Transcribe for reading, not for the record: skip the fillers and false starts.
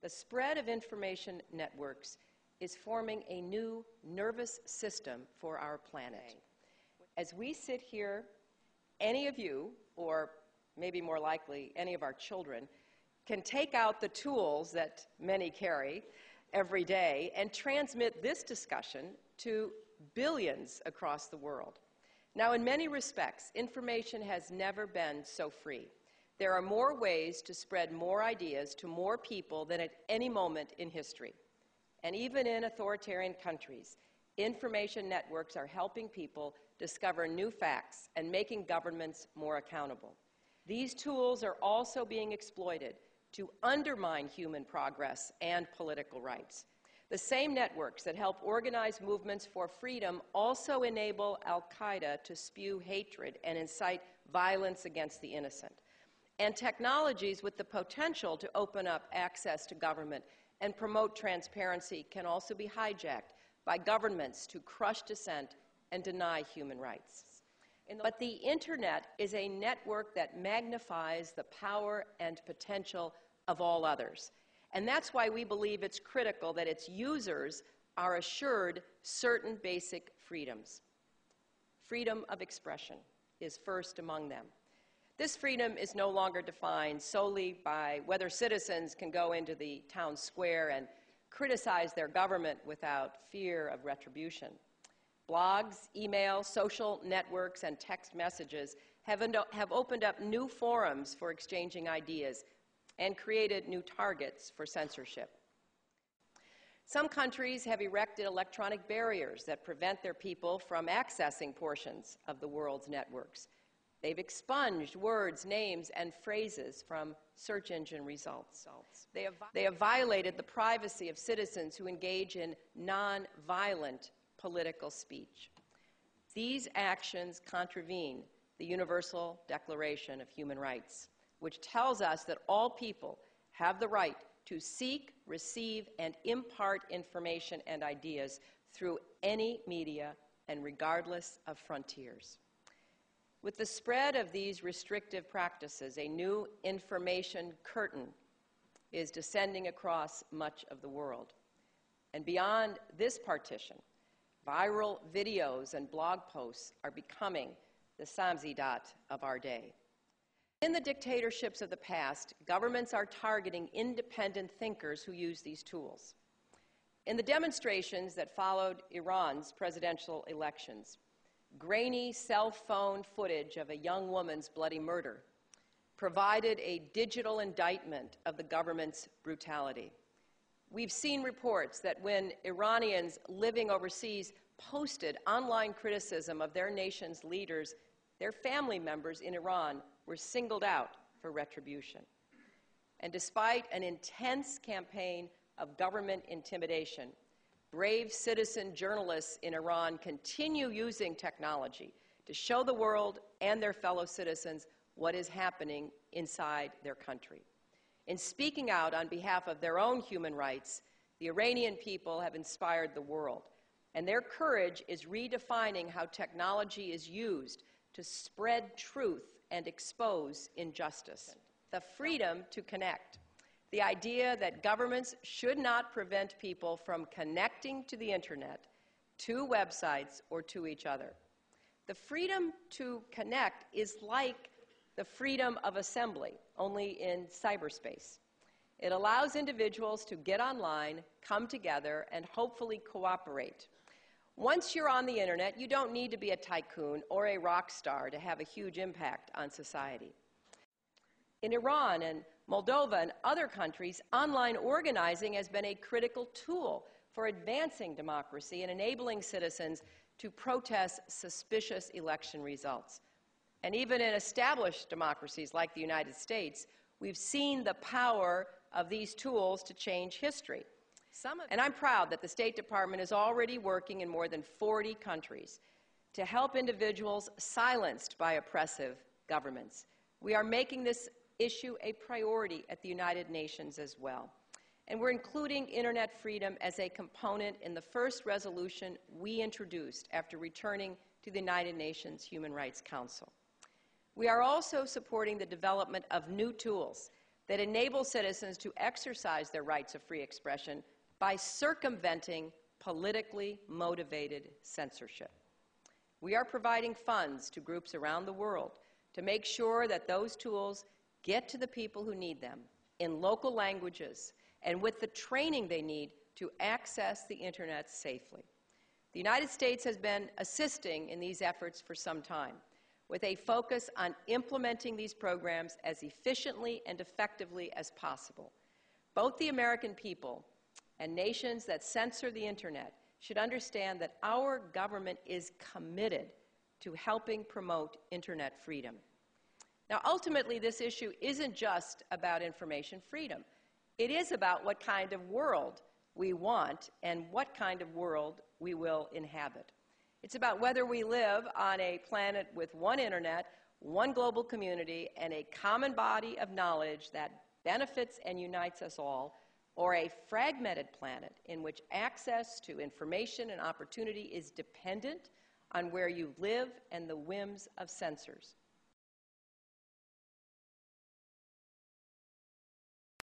The spread of information networks is forming a new nervous system for our planet. As we sit here, any of you, or maybe more likely any of our children, can take out the tools that many carry every day and transmit this discussion to billions across the world. Now, in many respects, information has never been so free. There are more ways to spread more ideas to more people than at any moment in history. And even in authoritarian countries, information networks are helping people discover new facts and making governments more accountable. These tools are also being exploited to undermine human progress and political rights. The same networks that help organize movements for freedom also enable al-Qaeda to spew hatred and incite violence against the innocent. And technologies with the potential to open up access to government and promote transparency can also be hijacked by governments to crush dissent and deny human rights. But the Internet is a network that magnifies the power and potential of all others. And that's why we believe it's critical that its users are assured certain basic freedoms. Freedom of expression is first among them. This freedom is no longer defined solely by whether citizens can go into the town square and criticize their government without fear of retribution. Blogs, email, social networks, and text messages have opened up new forums for exchanging ideas and created new targets for censorship. Some countries have erected electronic barriers that prevent their people from accessing portions of the world's networks. They've expunged words, names, and phrases from search engine results. They have violated the privacy of citizens who engage in non-violent political speech. These actions contravene the Universal Declaration of Human Rights, which tells us that all people have the right to seek, receive, and impart information and ideas through any media and regardless of frontiers. With the spread of these restrictive practices, a new information curtain is descending across much of the world. And beyond this partition, viral videos and blog posts are becoming the samizdat of our day. In the dictatorships of the past, governments are targeting independent thinkers who use these tools. In the demonstrations that followed Iran's presidential elections, grainy cell phone footage of a young woman's bloody murder provided a digital indictment of the government's brutality. We've seen reports that when Iranians living overseas posted online criticism of their nation's leaders, their family members in Iran were singled out for retribution. And despite an intense campaign of government intimidation, brave citizen journalists in Iran continue using technology to show the world and their fellow citizens what is happening inside their country. In speaking out on behalf of their own human rights, the Iranian people have inspired the world, and their courage is redefining how technology is used to spread truth and expose injustice. The freedom to connect. The idea that governments should not prevent people from connecting to the Internet, to websites, or to each other. The freedom to connect is like the freedom of assembly, only in cyberspace. It allows individuals to get online, come together, and hopefully cooperate. Once you're on the Internet, you don't need to be a tycoon or a rock star to have a huge impact on society. In Iran and Moldova and other countries, online organizing has been a critical tool for advancing democracy and enabling citizens to protest suspicious election results. And even in established democracies like the United States, we've seen the power of these tools to change history. And I'm proud that the State Department is already working in more than 40 countries to help individuals silenced by oppressive governments. We are making this issue a priority at the United Nations as well. And we're including Internet freedom as a component in the first resolution we introduced after returning to the United Nations Human Rights Council. We are also supporting the development of new tools that enable citizens to exercise their rights of free expression by circumventing politically motivated censorship. We are providing funds to groups around the world to make sure that those tools get to the people who need them in local languages and with the training they need to access the Internet safely. The United States has been assisting in these efforts for some time, with a focus on implementing these programs as efficiently and effectively as possible. Both the American people and nations that censor the Internet should understand that our government is committed to helping promote Internet freedom. Now, ultimately, this issue isn't just about information freedom. It is about what kind of world we want and what kind of world we will inhabit. It's about whether we live on a planet with one Internet, one global community, and a common body of knowledge that benefits and unites us all, or a fragmented planet in which access to information and opportunity is dependent on where you live and the whims of censors.